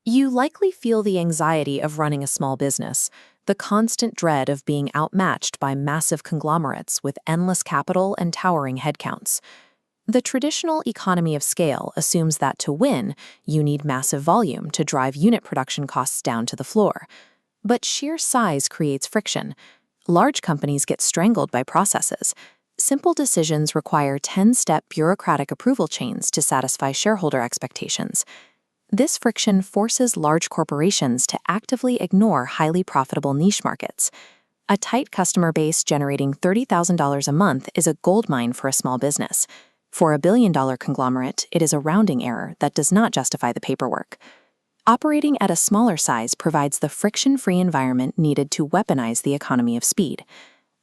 You likely feel the anxiety of running a small business, the constant dread of being outmatched by massive conglomerates with endless capital and towering headcounts. The traditional economy of scale assumes that to win, you need massive volume to drive unit production costs down to the floor. But sheer size creates friction. Large companies get strangled by processes. Simple decisions require 10-step bureaucratic approval chains to satisfy shareholder expectations. This friction forces large corporations to actively ignore highly profitable niche markets. A tight customer base generating $30,000 a month is a goldmine for a small business. For a billion-dollar conglomerate, it is a rounding error that does not justify the paperwork. Operating at a smaller size provides the friction-free environment needed to weaponize the economy of speed.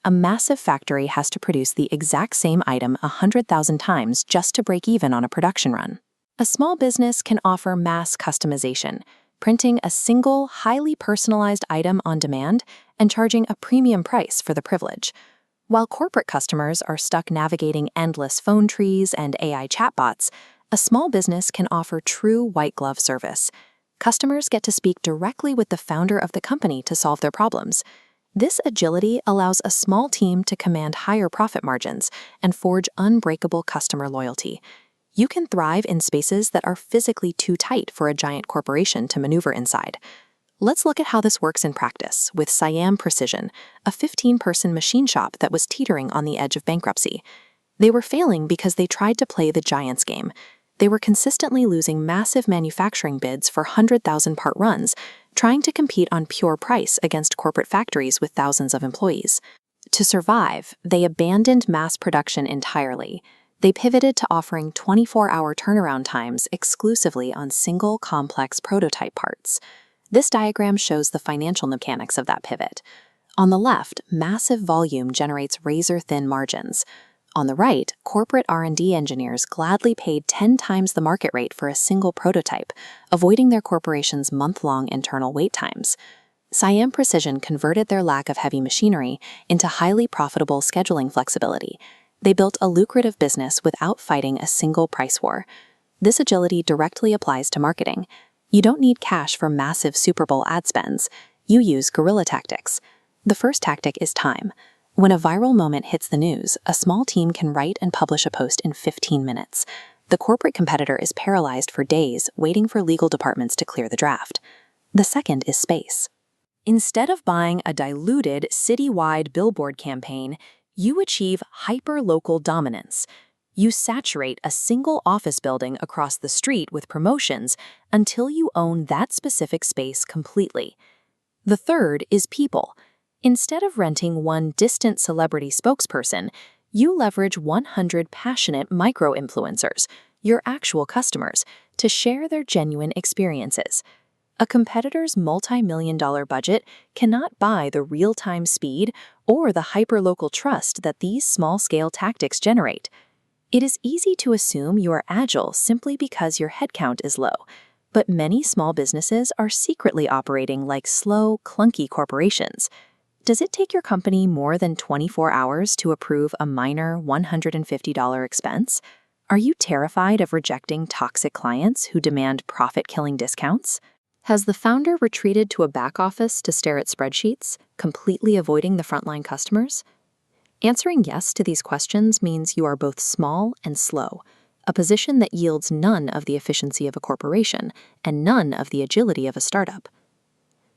A massive factory has to produce the exact same item 100,000 times just to break even on a production run. A small business can offer mass customization, printing a single, highly personalized item on demand and charging a premium price for the privilege. While corporate customers are stuck navigating endless phone trees and AI chatbots, a small business can offer true white-glove service. Customers get to speak directly with the founder of the company to solve their problems. This agility allows a small team to command higher profit margins and forge unbreakable customer loyalty. You can thrive in spaces that are physically too tight for a giant corporation to maneuver inside. Let's look at how this works in practice with Siam Precision, a 15-person machine shop that was teetering on the edge of bankruptcy. They were failing because they tried to play the giant's game. They were consistently losing massive manufacturing bids for 100,000-part runs, trying to compete on pure price against corporate factories with thousands of employees. To survive, they abandoned mass production entirely. They pivoted to offering 24-hour turnaround times exclusively on single, complex prototype parts. This diagram shows the financial mechanics of that pivot. On the left, massive volume generates razor-thin margins. On the right, corporate R&D engineers gladly paid 10 times the market rate for a single prototype, avoiding their corporation's month-long internal wait times. Siam Precision converted their lack of heavy machinery into highly profitable scheduling flexibility. They built a lucrative business without fighting a single price war. This agility directly applies to marketing. You don't need cash for massive Super Bowl ad spends. You use guerrilla tactics. The first tactic is time. When a viral moment hits the news, a small team can write and publish a post in 15 minutes. The corporate competitor is paralyzed for days, waiting for legal departments to clear the draft. The second is space. Instead of buying a diluted, citywide billboard campaign, you achieve hyper-local dominance. You saturate a single office building across the street with promotions until you own that specific space completely. The third is people. Instead of renting one distant celebrity spokesperson, you leverage 100 passionate micro-influencers, your actual customers, to share their genuine experiences. A competitor's multi-million-dollar budget cannot buy the real-time speed or the hyper-local trust that these small-scale tactics generate. It is easy to assume you are agile simply because your headcount is low, but many small businesses are secretly operating like slow, clunky corporations. Does it take your company more than 24 hours to approve a minor $150 expense? Are you terrified of rejecting toxic clients who demand profit-killing discounts? Has the founder retreated to a back office to stare at spreadsheets, completely avoiding the frontline customers? Answering yes to these questions means you are both small and slow, a position that yields none of the efficiency of a corporation and none of the agility of a startup.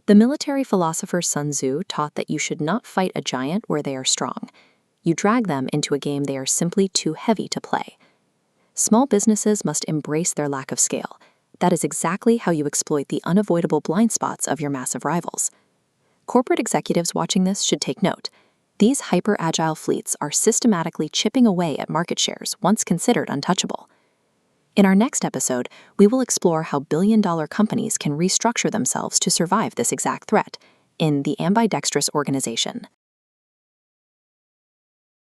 The military philosopher Sun Tzu taught that you should not fight a giant where they are strong. You drag them into a game they are simply too heavy to play. Small businesses must embrace their lack of scale. That is exactly how you exploit the unavoidable blind spots of your massive rivals. Corporate executives watching this should take note. These hyper-agile fleets are systematically chipping away at market shares once considered untouchable. In our next episode, we will explore how billion-dollar companies can restructure themselves to survive this exact threat in the Ambidextrous Organization.